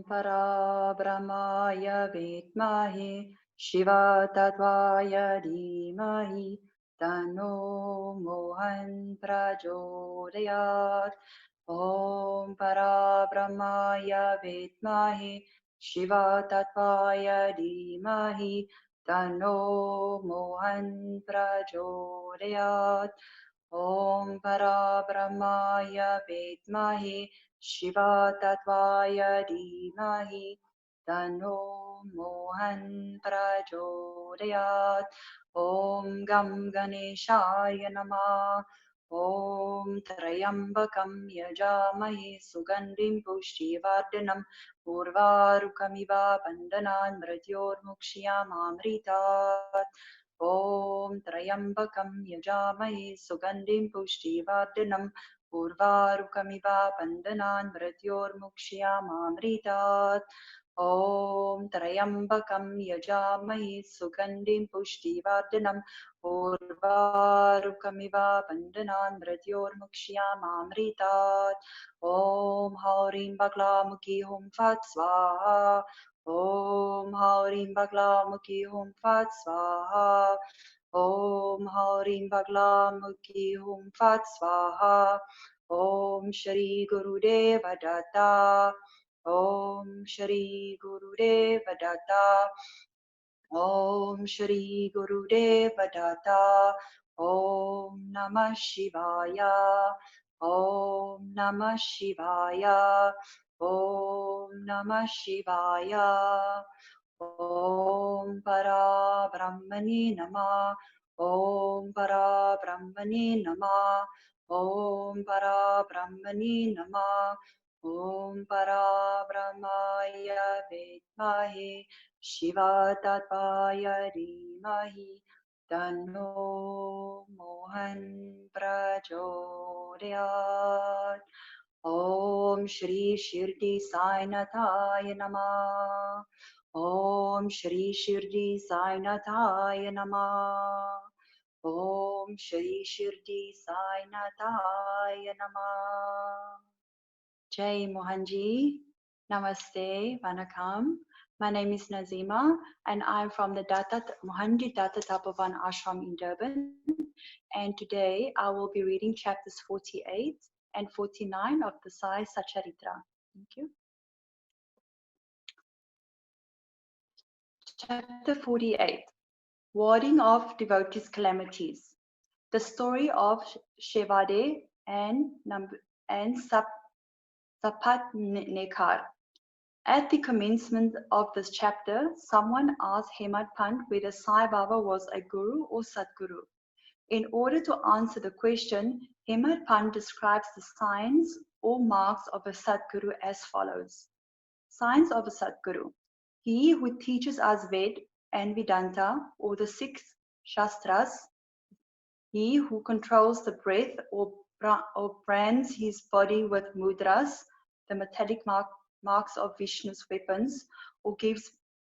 Parabrahmaya Vitmahi Shiva Tattvaya Dhimahi Tano Mohan Prachodayat. Om Parabrahmaya Vitmahi Shiva Tattvaya Dhimahi Tano Mohan Prachodayat. Om Parabrahmaya Vitmahi Shiva Tattvaya Dhimahi Tano Mohan Prachodayat. Om Gam Ganeshaya Namah. Om Trayambakam Yajamahi Sugandhim Pushtivardhanam Urvarukamiva Bandanan Mrityormukshiyamamritat. Om Trayambakam Yajamahi Sugandhim Pushtivardhanam Urvarukamiva Bandanan Mrityormukshiyamamritat. Om Trayambakam Yajamahi Sugandhim Pushtivardhanam Urvarukamiva Bandanan Mrityormukshiyamamritat. Om Haurim Bagla Mukhi Hum Fat Swaha. Om Haurim Bagla Mukhi Hum Fat Swaha. Om Haurim Bagla Mukhi Hum Fat Swaha. Om Shri Gurudeva Datta. Om Shri Gurudeva Datta. Om Shri Gurudeva Datta. Om Namah Shivaya. Om Namah Shivaya. Om Namah Shivaya. Om Para Brahmani Namah. Om Para Brahmani Namah. Om Para Brahmani Namah. Om Para Brahmaya Vitmahi Shiva Tattvaya Dhimahi Tano Mohan Prachodayat. Om Shri Shirdi Sai Nathaya Namah. Om Shri Shirdi Sai Nathaya Namah. Om Shri Shirdi Sai Nathaya Namah. Jai Mohanji. Namaste. Vanakkam. My name is Nazima and I'm from the Mohanji Datta Tapovan Ashram in Durban. And today I will be reading chapters 48 and 49 of the Sai Sat Charitra. Thank you. Chapter 48. Warding off devotees' calamities. The story of Shevade and Sapatnekar. At the commencement of this chapter, someone asked Hemad Pant whether Sai Baba was a guru or Satguru. In order to answer the question, Hemad Pant describes the signs or marks of a Satguru as follows. Signs of a Satguru. He who teaches us Ved and Vedanta or the 6 Shastras. He who controls the breath or brands his body with mudras, the metallic marks of Vishnu's weapons, or gives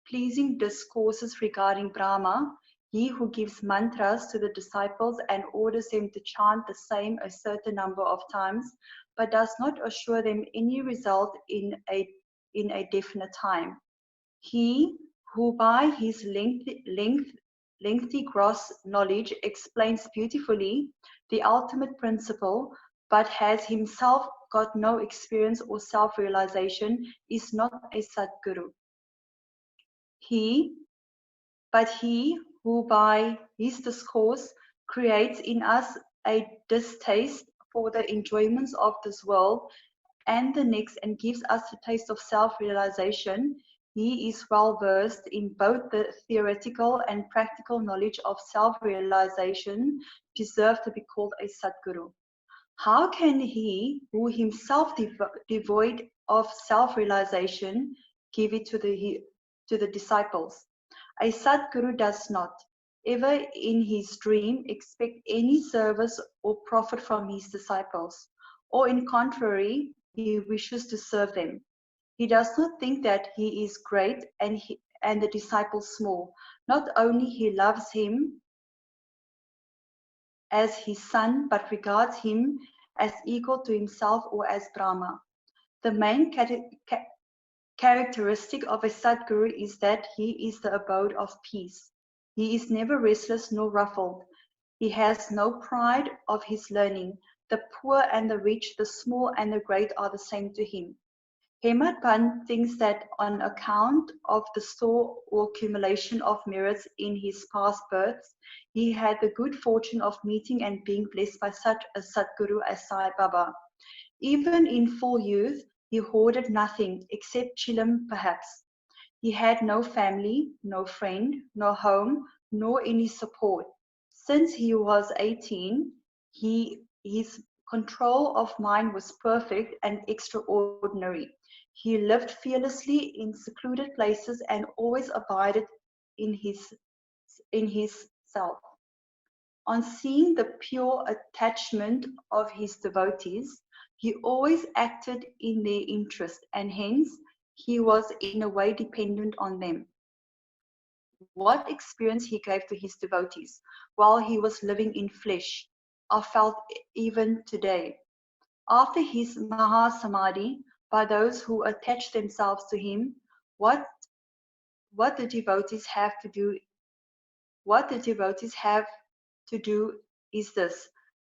pleasing discourses regarding Brahma, he who gives mantras to the disciples and orders them to chant the same a certain number of times, but does not assure them any result in a definite time. He who by his lengthy gross knowledge explains beautifully the ultimate principle, but has himself got no experience or self-realization, is not a Satguru. He who by his discourse creates in us a distaste for the enjoyments of this world and the next and gives us a taste of self-realization, he is well versed in both the theoretical and practical knowledge of self-realization, deserve to be called a Satguru. How can he, who himself devoid of self-realization, give it to the disciples? A Satguru does not ever in his dream expect any service or profit from his disciples, or in contrary, he wishes to serve them. He does not think that he is great and the disciples small. Not only he loves him as his son, but regards him as equal to himself or as Brahma. The main characteristic of a Sadguru is that he is the abode of peace. He is never restless nor ruffled. He has no pride of his learning. The poor and the rich, the small and the great are the same to him. Hemad Pant thinks that on account of the store or accumulation of merits in his past births, he had the good fortune of meeting and being blessed by such a Sadguru as Sai Baba. Even in full youth, he hoarded nothing except chilim perhaps. He had no family, no friend, no home, nor any support. Since he was 18, his control of mind was perfect and extraordinary. He lived fearlessly in secluded places and always abided in his self. On seeing the pure attachment of his devotees, he always acted in their interest, and hence he was in a way dependent on them. What experience he gave to his devotees while he was living in flesh are felt even today. After his Mahasamadhi, by those who attach themselves to him, what the devotees have to do is this: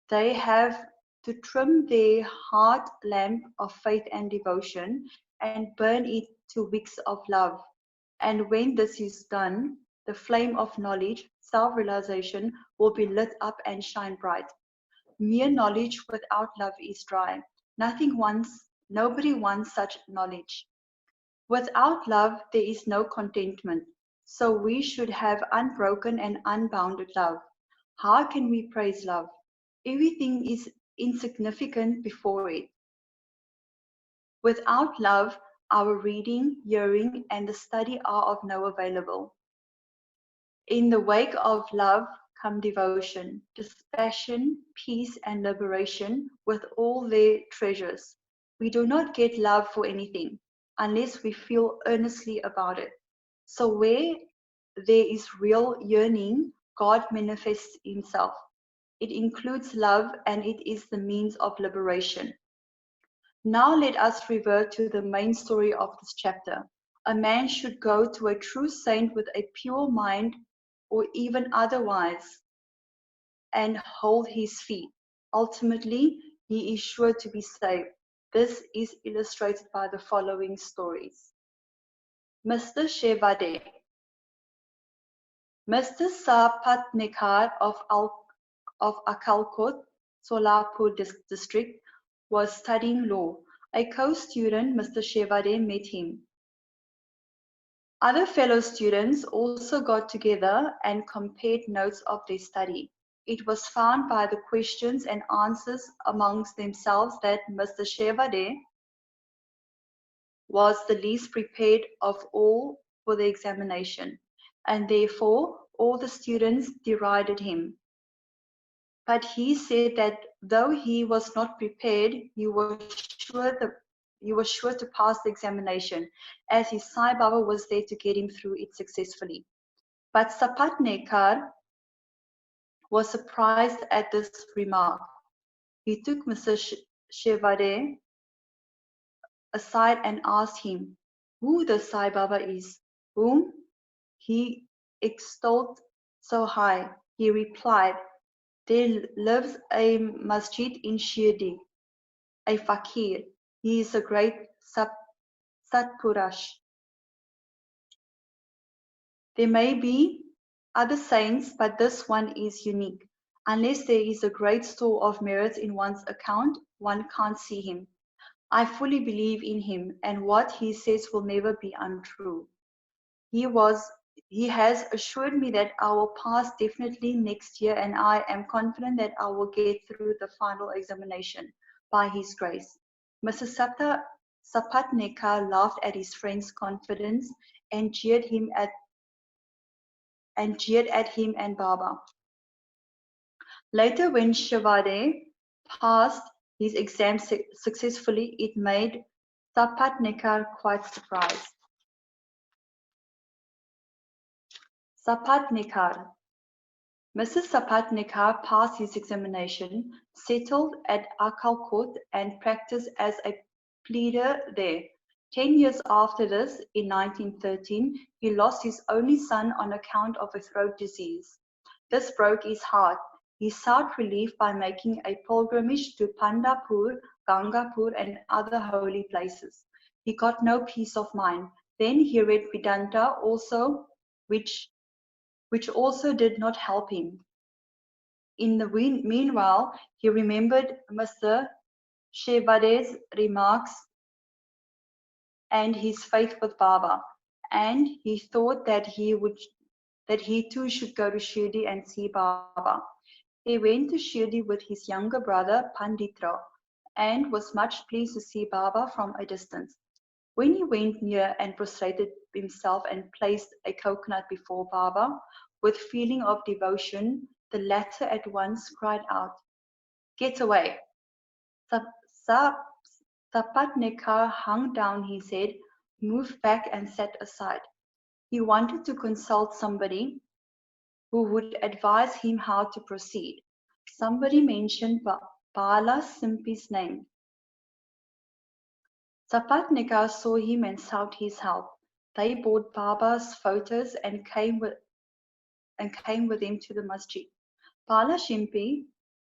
they have to trim their heart lamp of faith and devotion and burn it to wicks of love. And when this is done, the flame of knowledge, self-realization, will be lit up and shine bright. Mere knowledge without love is dry. Nobody wants such knowledge. Without love, there is no contentment. So we should have unbroken and unbounded love. How can we praise love? Everything is insignificant before it. Without love, our reading, hearing, and the study are of no available. In the wake of love come devotion, dispassion, peace, and liberation with all their treasures. We do not get love for anything unless we feel earnestly about it. So where there is real yearning, God manifests himself. It includes love and it is the means of liberation. Now let us revert to the main story of this chapter. A man should go to a true saint with a pure mind or even otherwise and hold his feet. Ultimately, he is sure to be saved. This is illustrated by the following stories. Mr. Shevade. Mr. Sapatnikar of Akalkot, Solapur district, was studying law. A co-student, Mr. Shevade, met him. Other fellow students also got together and compared notes of their study. It was found by the questions and answers amongst themselves that Mr. Shevade was the least prepared of all for the examination, and therefore all the students derided him. But he said that though he was not prepared, he was sure to pass the examination, as his Sai Baba was there to get him through it successfully. But Sapatnekar was surprised at this remark. He took Mr. Shevade aside and asked him who the Sai Baba is, whom he extolled so high. He replied, "There lives a masjid in Shirdi, a fakir. He is a great Satpurash. There may be other saints, but this one is unique. Unless there is a great store of merits in one's account, one can't see him. I fully believe in him, and what he says will never be untrue. He has assured me that I will pass definitely next year, and I am confident that I will get through the final examination by his grace." Mr. Sapatnekar laughed at his friend's confidence and jeered at him and Baba. Later, when Shevade passed his exam successfully, it made Sapatnekar quite surprised. Sapatnekar. Mr. Sapatnekar passed his examination, settled at Akalkot, and practiced as a pleader there. 10 years after this, in 1913, he lost his only son on account of a throat disease. This broke his heart. He sought relief by making a pilgrimage to Pandharpur, Gangapur, and other holy places. He got no peace of mind. Then he read Vedanta also, which also did not help him. In the meanwhile, he remembered Mr. Shevade's remarks and his faith with Baba, and he thought that he too should go to Shirdi and see Baba. He went to Shirdi with his younger brother Panditra and was much pleased to see Baba from a distance. When he went near and prostrated himself and placed a coconut before Baba, with feeling of devotion, the latter at once cried out, "Get away!" Sapatnekar hung down his head, moved back and sat aside. He wanted to consult somebody who would advise him how to proceed. Somebody mentioned Bala Simpi's name. Sapatnekar saw him and sought his help. They bought Baba's photos and came with him to the masjid. Bala Shimpi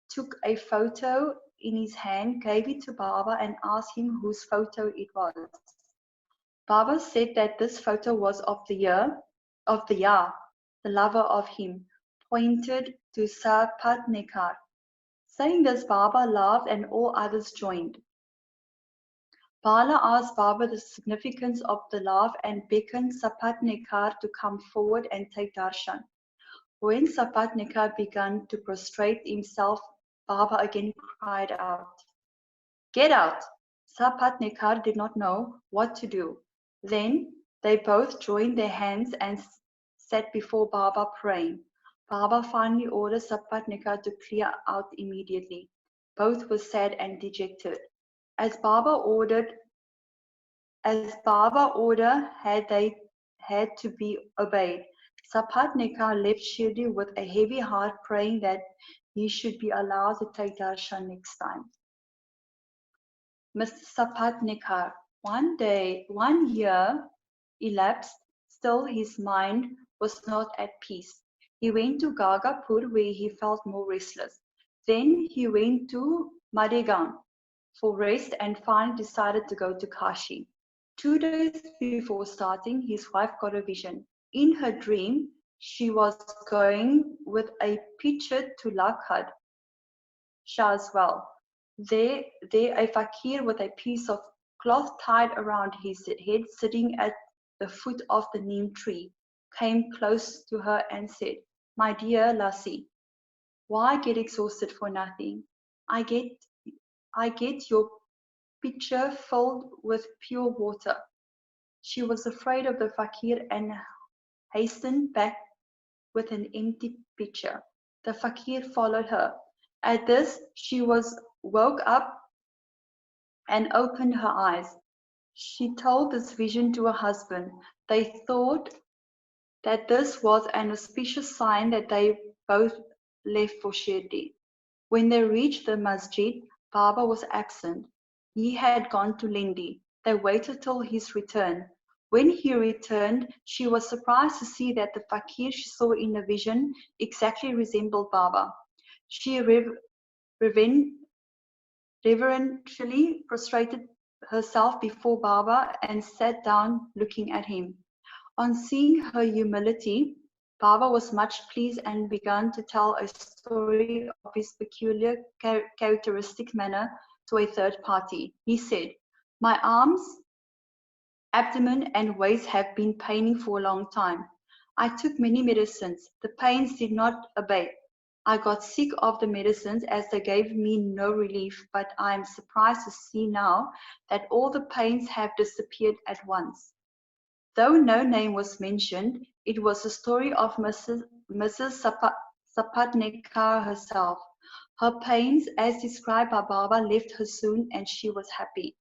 took a photo in his hand, gave it to Baba and asked him whose photo it was. Baba said that this photo was of the Yar, the lover of him, pointed to Sapatnekar. Saying this, Baba laughed and all others joined. Bala asked Baba the significance of the laugh and beckoned Sapatnekar to come forward and take darshan. When Sapatnekar began to prostrate himself, Baba again cried out, "Get out!" Sapatnekar did not know what to do. Then they both joined their hands and sat before Baba praying. Baba finally ordered Sapatnekar to clear out immediately. Both were sad and dejected. As Baba order had to be obeyed. Sapatnekar left Shirdi with a heavy heart, praying that he should be allowed to take darshan next time. Mr. Sapatnekar, one year elapsed, still his mind was not at peace. He went to Gagapur where he felt more restless. Then he went to Madegaon for rest and finally decided to go to Kashi. 2 days before starting, his wife got a vision. In her dream, she was going with a pitcher to Lakhad Shah's well. There a fakir with a piece of cloth tied around his head, sitting at the foot of the neem tree, came close to her and said, "My dear Lassie, why get exhausted for nothing? I get your pitcher filled with pure water." She was afraid of the fakir and hastened back with an empty pitcher. The fakir followed her. At this, she woke up and opened her eyes. She told this vision to her husband. They thought that this was an auspicious sign that they both left for Shirdi. When they reached the masjid, Baba was absent. He had gone to Lindi. They waited till his return. When he returned, she was surprised to see that the fakir she saw in the vision exactly resembled Baba. She reverentially prostrated herself before Baba and sat down looking at him. On seeing her humility, Baba was much pleased and began to tell a story of his peculiar characteristic manner to a third party. He said, "My arms, abdomen and waist have been paining for a long time. I took many medicines. The pains did not abate. I got sick of the medicines as they gave me no relief, but I am surprised to see now that all the pains have disappeared at once." Though no name was mentioned, it was the story of Mrs. Sapatnekar herself. Her pains, as described by Baba, left her soon and she was happy.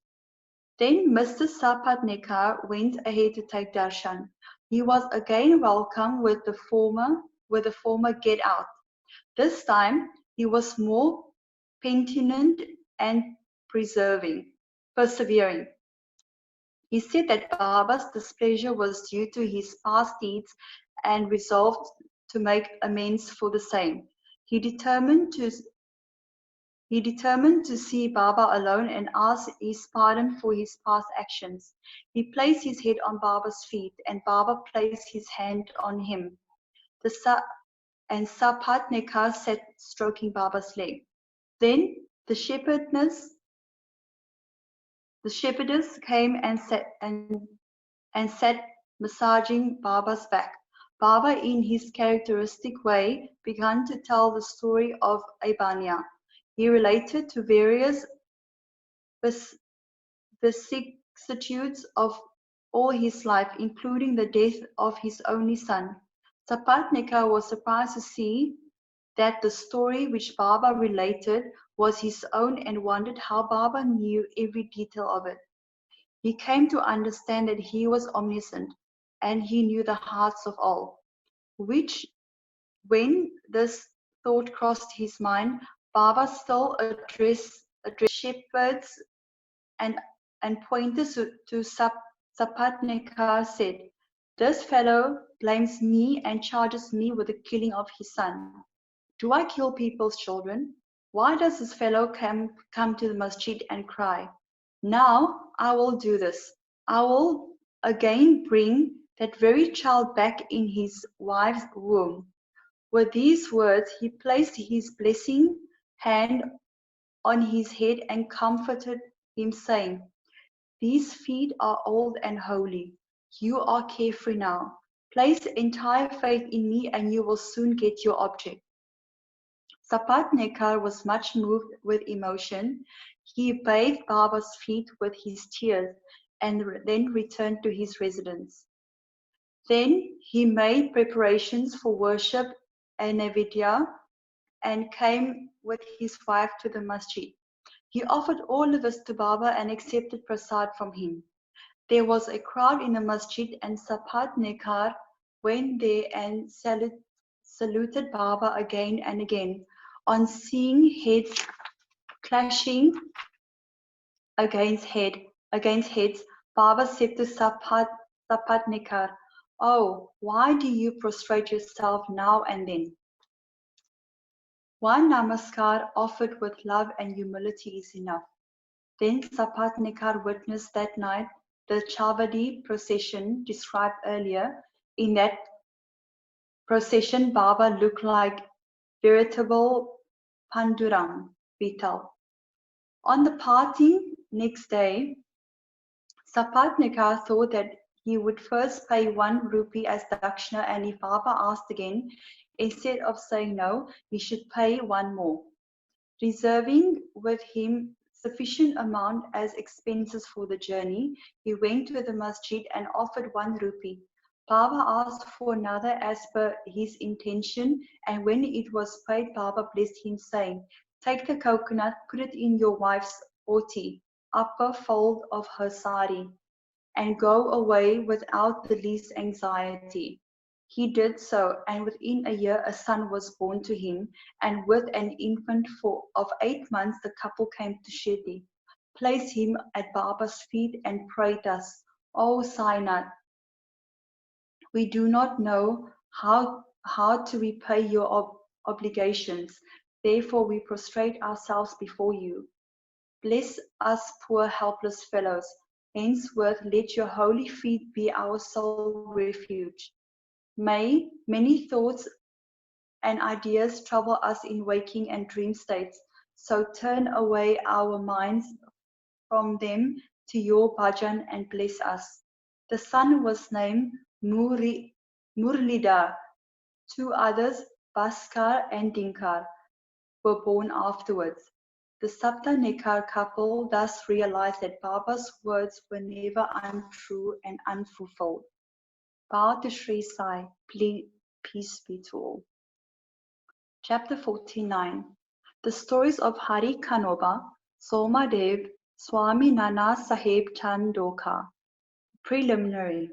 Then Mr. Sapatnekar went ahead to take darshan. He was again welcome with the former "Get out." This time he was more penitent and persevering. He said that Baba's displeasure was due to his past deeds and resolved to make amends for the same. He determined to see Baba alone and ask his pardon for his past actions. He placed his head on Baba's feet, and Baba placed his hand on him. And Sapatnekar sat stroking Baba's leg. Then the shepherdess came and sat massaging Baba's back. Baba, in his characteristic way, began to tell the story of Abanya. He related to various vicissitudes of all his life, including the death of his only son. Sapatnekar was surprised to see that the story which Baba related was his own and wondered how Baba knew every detail of it. He came to understand that he was omniscient and he knew the hearts of all. When this thought crossed his mind, Baba still addressed shepherds and pointers to Sapatnekar said, "This fellow blames me and charges me with the killing of his son. Do I kill people's children? Why does this fellow come to the masjid and cry? Now I will do this. I will again bring that very child back in his wife's womb." With these words, he placed his blessing hand on his head and comforted him, saying, "These feet are old and holy. You are carefree now. Place entire faith in me and you will soon get your object." Sapatnekar was much moved with emotion. He bathed Baba's feet with his tears and then returned to his residence. Then he made preparations for worship and Naivedya and came with his wife to the masjid. He offered all of this to Baba and accepted prasad from him. There was a crowd in the masjid and Sapatnekar went there and saluted Baba again and again. On seeing heads clashing against heads, Baba said to Sapatnekar, "Oh, why do you prostrate yourself now and then? One namaskar offered with love and humility is enough." Then Sapatnekar witnessed that night the Chavadi procession described earlier. In that procession, Baba looked like veritable Pandurang Vital. On the parting next day, Sapatnekar thought that he would first pay 1 rupee as dakshina, and if Baba asked again, instead of saying no, he should pay 1 more, reserving with him sufficient amount as expenses for the journey. He went to the masjid and offered 1 rupee. Baba asked for another as per his intention, and when it was paid, Baba blessed him, saying, "Take the coconut, put it in your wife's oti, upper fold of her sari, and go away without the least anxiety." He did so, and within a year a son was born to him, and with an infant of 8 months the couple came to Shirdi, placed him at Baba's feet and prayed thus, "O Sai Nath, we do not know how to repay your obligations, therefore we prostrate ourselves before you. Bless us poor helpless fellows. Henceforth let your holy feet be our sole refuge. May many thoughts and ideas trouble us in waking and dream states, so turn away our minds from them to your bhajan and bless us." The son was named Murlidhar. 2 others, Bhaskar and Dinkar, were born afterwards. The Sapatnekar couple thus realized that Baba's words were never untrue and unfulfilled. Bow to Sri Sai, peace be to all. Chapter 49. The stories of Hari Kanoba, Somadev, Swami Nana Sahib Chandoka. Preliminary.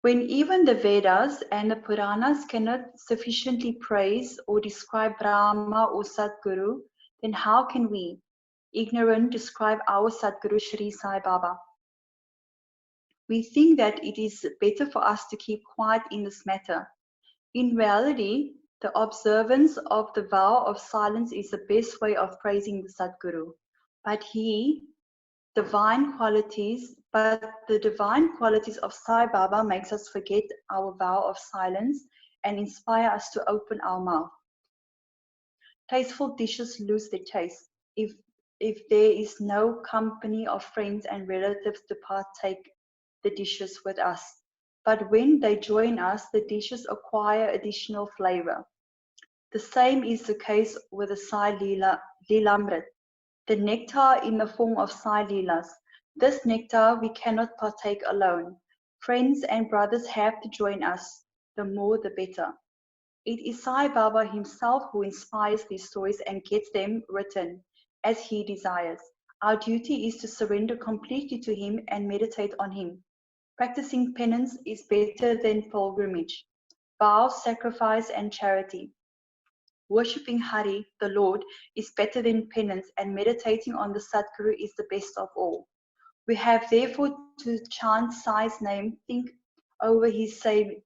When even the Vedas and the Puranas cannot sufficiently praise or describe Brahma or Sadguru, then how can we, ignorant, describe our Sadguru Sri Sai Baba? We think that it is better for us to keep quiet in this matter. In reality, the observance of the vow of silence is the best way of praising the Sadguru. But the divine qualities of Sai Baba makes us forget our vow of silence and inspire us to open our mouth. Tasteful dishes lose their taste if there is no company of friends and relatives to partake the dishes with us. But when they join us, the dishes acquire additional flavor. The same is the case with the Sai Lilamrit, the nectar in the form of Sai Leelas. This nectar we cannot partake alone. Friends and brothers have to join us. The more the better. It is Sai Baba himself who inspires these stories and gets them written as he desires. Our duty is to surrender completely to him and meditate on him. Practicing penance is better than pilgrimage, vows, sacrifice, and charity. Worshipping Hari, the Lord, is better than penance, and meditating on the Sadguru is the best of all. We have therefore to chant Sai's name, think over his saying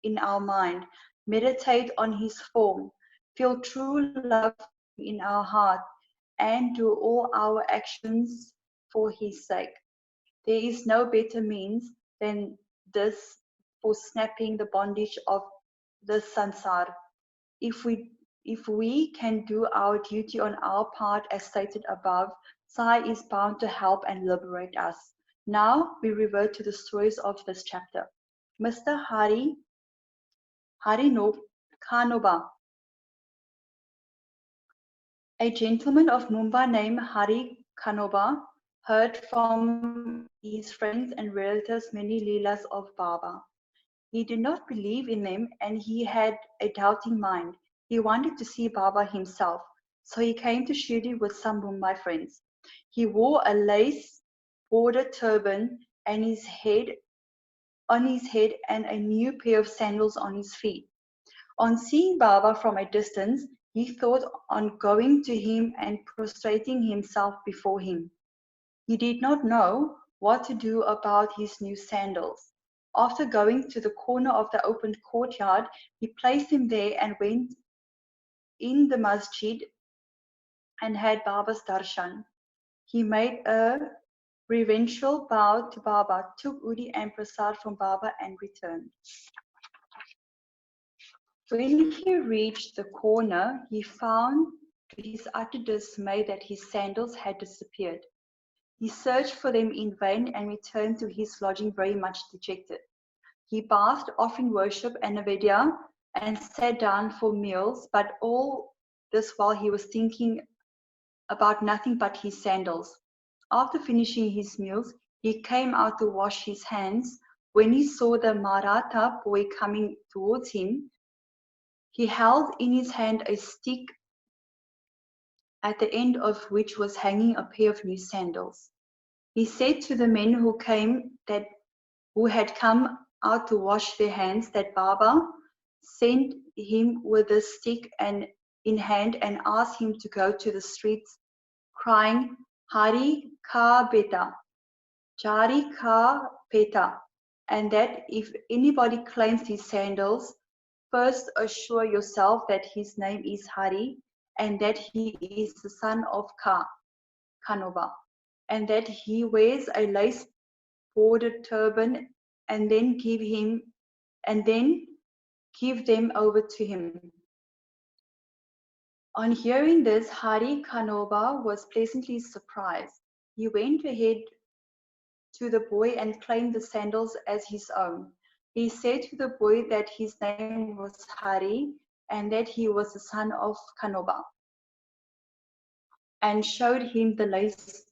in our mind, meditate on his form, feel true love in our heart, and do all our actions for his sake. There is no better means than this for snapping the bondage of the sansar. If we can do our duty on our part as stated above, Sai is bound to help and liberate us. Now we revert to the stories of this chapter. Mr. Kanoba, a gentleman of Mumbai named Hari Kanoba, heard from his friends and relatives many leelas of Baba. He did not believe in them and he had a doubting mind. He wanted to see Baba himself, so he came to Shirdi with some Mumbai friends. He wore a lace-bordered turban on his head and a new pair of sandals on his feet. On seeing Baba from a distance, he thought on going to him and prostrating himself before him. He did not know what to do about his new sandals. After going to the corner of the open courtyard, he placed them there and went in the masjid and had Baba's darshan. He made a reverential bow to Baba, took Udi and prasad from Baba and returned. When he reached the corner, he found to his utter dismay that his sandals had disappeared. He searched for them in vain and returned to his lodging very much dejected. He bathed, offering worship and Naivedya, and sat down for meals, but all this while he was thinking about nothing but his sandals. After finishing his meals, he came out to wash his hands. When he saw the Maratha boy coming towards him, he held in his hand a stick at the end of which was hanging a pair of new sandals. He said to the men who had come out to wash their hands that Baba sent him with a stick in hand and asked him to go to the streets crying, Hari ka beta, Jari ka beta, and that if anybody claims his sandals, first assure yourself that his name is Hari and that he is the son of Kanoba, and that he wears a lace-bordered turban, and then give them over to him. On hearing this, Hari Kanoba was pleasantly surprised. He went ahead to the boy and claimed the sandals as his own. He said to the boy that his name was Hari and that he was the son of Kanoba, and showed him the lace-bordered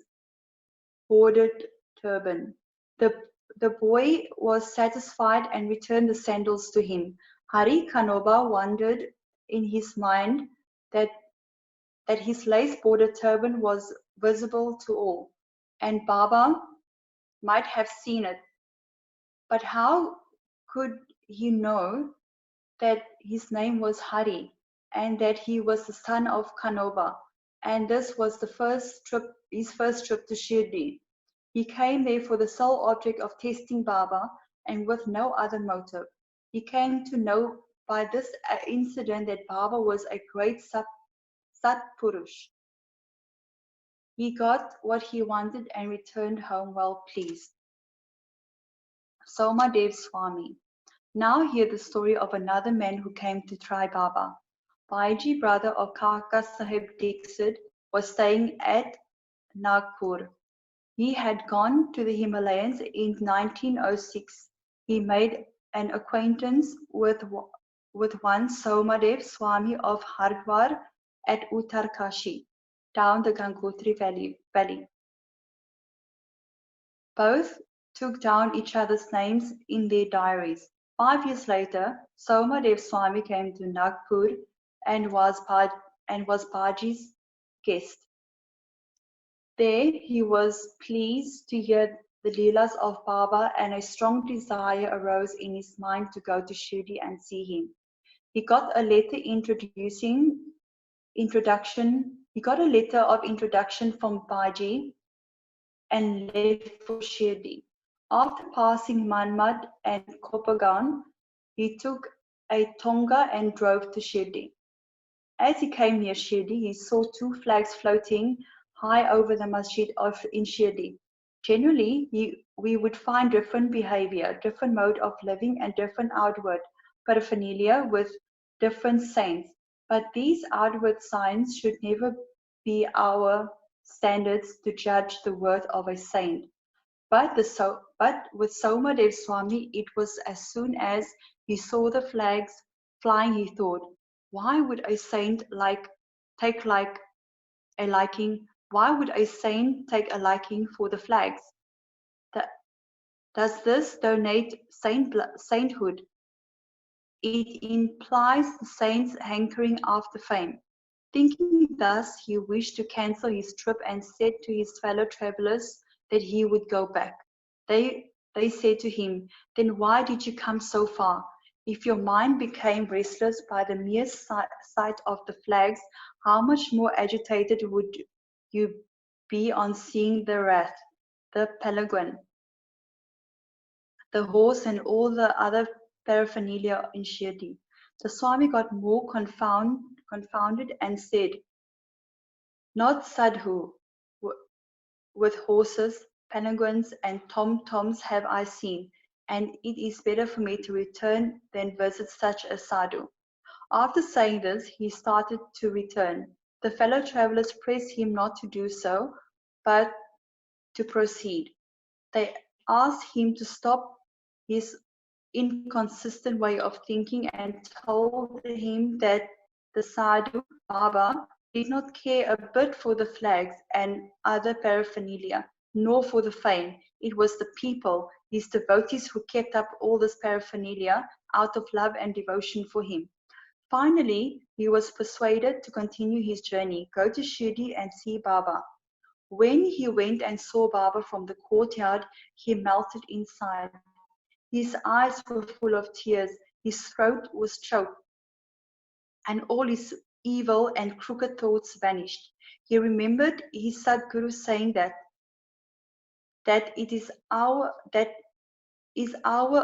turban. The boy was satisfied and returned the sandals to him. Hari Kanoba wondered in his mind that his lace-bordered turban was visible to all, and Baba might have seen it. But how could he know that his name was Hari and that he was the son of Kanoba, and this was his first trip to Shirdi? He came there for the sole object of testing Baba and with no other motive. He came to know by this incident that Baba was a great Satpurush. He got what he wanted and returned home well pleased. Somadev Swami. Now hear the story of another man who came to try Baba. Baiji, brother of Kaka Sahib Dixit, was staying at Nagpur. He had gone to the Himalayas in 1906. He made an acquaintance with one Somadev Swami of Hardwar at Uttarkashi, down the Gangotri Valley. Both took down each other's names in their diaries. 5 years later, Somadev Swami came to Nagpur and was Baji's guest. There he was pleased to hear the Leelas of Baba, and a strong desire arose in his mind to go to Shirdi and see him. He got a letter of introduction from Baji and left for Shirdi. After passing Manmad and Kopagan, he took a tonga and drove to Shirdi. As he came near Shirdi, he saw 2 flags floating high over the masjid in Shirdi. Generally, we would find different behavior, different mode of living, and different outward paraphernalia with different saints. But these outward signs should never be our standards to judge the worth of a saint. But with Somadev Swami, it was as soon as he saw the flags flying, he thought, why would a saint take a liking? Why would a saint take a liking for the flags? Does this donate sainthood? It implies the saint's hankering after fame. Thinking thus, he wished to cancel his trip and said to his fellow travelers that he would go back. They said to him, then why did you come so far? If your mind became restless by the mere sight of the flags, how much more agitated would you be on seeing the rath, the palanquin, the horse, and all the other paraphernalia in Shirdi? The Swami got more confounded and said, not sadhu, with horses, palanquins, and tom-toms have I seen, and it is better for me to return than visit such a sadhu. After saying this, he started to return. The fellow travelers pressed him not to do so, but to proceed. They asked him to stop his inconsistent way of thinking and told him that the sadhu, Baba, did not care a bit for the flags and other paraphernalia, nor for the fame. It was the people, his devotees, who kept up all this paraphernalia out of love and devotion for him. Finally, he was persuaded to continue his journey, go to Shirdi and see Baba. When he went and saw Baba from the courtyard, he melted inside. His eyes were full of tears, his throat was choked, and all his evil and crooked thoughts vanished. He remembered his Sadguru saying that is our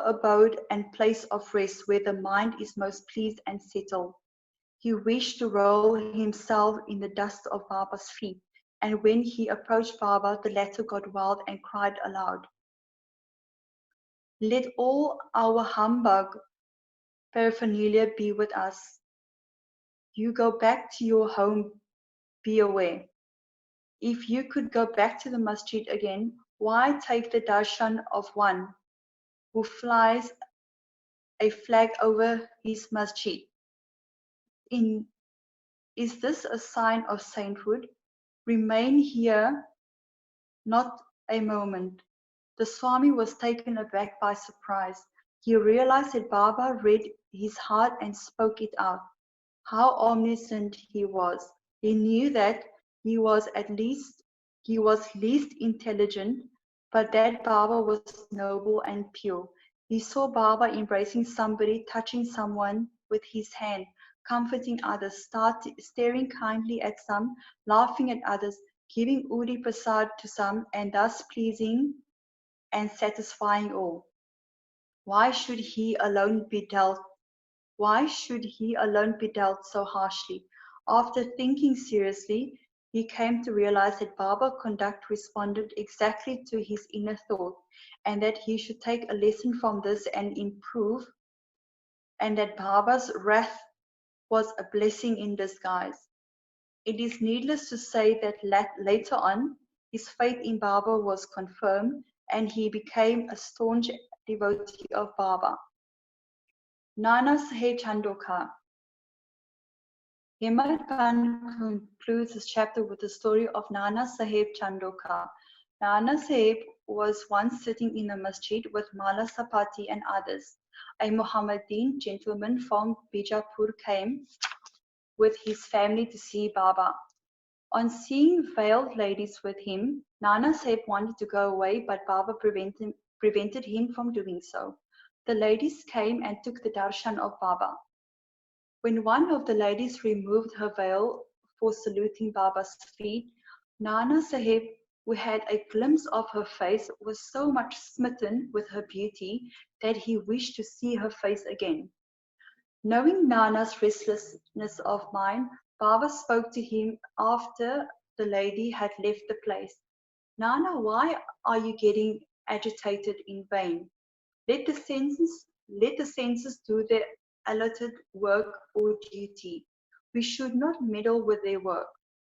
abode and place of rest, where the mind is most pleased and settled. He wished to roll himself in the dust of Baba's feet, and when he approached Baba, the latter got wild and cried aloud, let all our humbug paraphernalia be with us. You go back to your home, be aware. If you could go back to the masjid again, why take the darshan of one who flies a flag over his masjid? Is this a sign of sainthood? Remain here not a moment. The Swami was taken aback by surprise. He realized that Baba read his heart and spoke it out. How omniscient he was. He knew that he was least intelligent, but that Baba was noble and pure. He saw Baba embracing somebody, touching someone with his hand, comforting others, staring kindly at some, laughing at others, giving Uri Prasad to some and thus pleasing and satisfying all. Why should he alone be dealt so harshly? After thinking seriously, he came to realize that Baba's conduct responded exactly to his inner thought, and that he should take a lesson from this and improve, and that Baba's wrath was a blessing in disguise. It is needless to say that later on, his faith in Baba was confirmed, and he became a staunch devotee of Baba. Nana Sahib Chandokar. Hemad Pant concludes this chapter with the story of Nana Sahib Chandokar. Nana Sahib was once sitting in a masjid with Mala Sapati and others. A Mohammedan gentleman from Bijapur came with his family to see Baba. On seeing veiled ladies with him, Nana Sahib wanted to go away, but Baba prevented him from doing so. The ladies came and took the darshan of Baba. When one of the ladies removed her veil for saluting Baba's feet, Nana Sahib, who had a glimpse of her face, was so much smitten with her beauty that he wished to see her face again. Knowing Nana's restlessness of mind, Baba spoke to him after the lady had left the place. Nana, why are you getting agitated in vain? Let the senses do their allotted work or duty. We should not meddle with their work.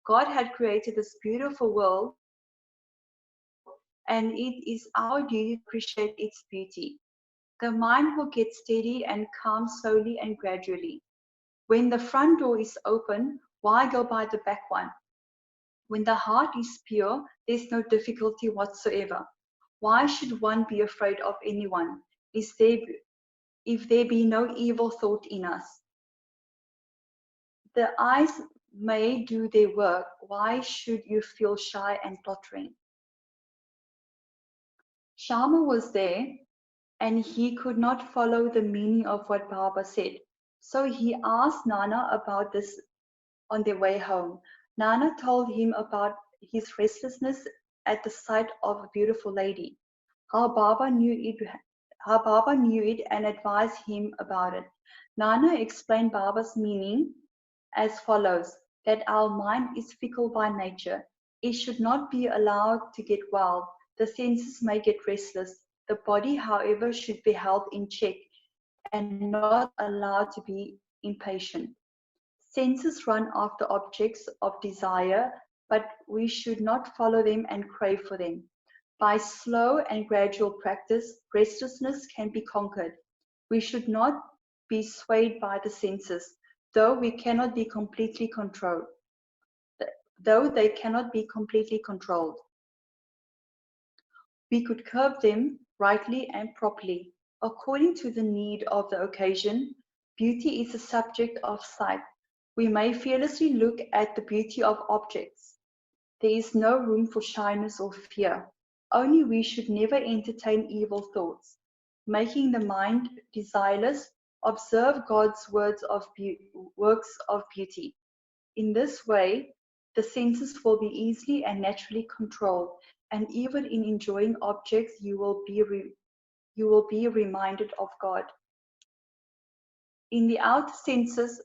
God had created this beautiful world, and it is our duty to appreciate its beauty. The mind will get steady and calm slowly and gradually. When the front door is open, why go by the back one? When the heart is pure, there's no difficulty whatsoever. Why should one be afraid of anyone? If there be no evil thought in us? The eyes may do their work. Why should you feel shy and tottering? Shama was there, and he could not follow the meaning of what Baba said. So he asked Nana about this on their way home. Nana told him about his restlessness at the sight of a beautiful lady, how Baba knew it and advised him about it. Nana explained Baba's meaning as follows: that our mind is fickle by nature. It should not be allowed to get wild. The senses may get restless. The body, however, should be held in check and not allowed to be impatient. Senses run after objects of desire, but we should not follow them and crave for them. By slow and gradual practice, restlessness can be conquered. We should not be swayed by the senses, though we cannot be completely controlled. Though they cannot be completely controlled, we could curb them rightly and properly, according to the need of the occasion. Beauty is a subject of sight. We may fearlessly look at the beauty of objects. There is no room for shyness or fear. Only we should never entertain evil thoughts. Making the mind desireless, observe God's works of beauty. In this way, the senses will be easily and naturally controlled, and even in enjoying objects, you will be reminded of God. In the outer senses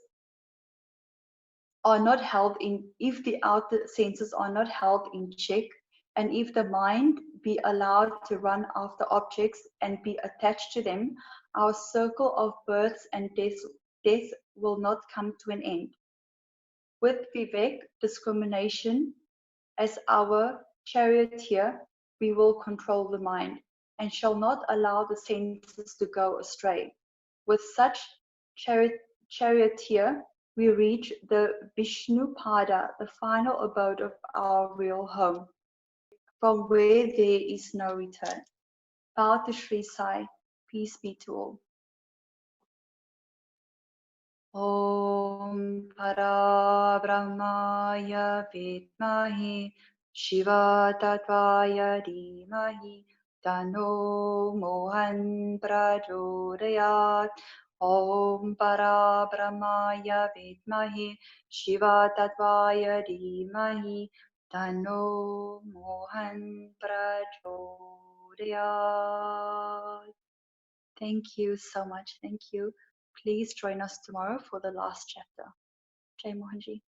are not held in, if the outer senses are not held in check, and if the mind be allowed to run after objects and be attached to them, our circle of births and death will not come to an end. With Vivek, discrimination, as our charioteer, we will control the mind and shall not allow the senses to go astray. With such charioteer, we reach the Vishnu Pada, the final abode of our real home, from where there is no return. Bow to Sri Sai, peace be to all. Om Para Brahmaya Vidmahi Shiva Tattvaya Dhimahi Tano Mohan Prachodayat. Om Para Brahmaya Vidmahi Shiva Tattvaya Dhimahi Tano Mohan Prachodayat. Thank you so much. Thank you. Please join us tomorrow for the last chapter. Jai Mohanji.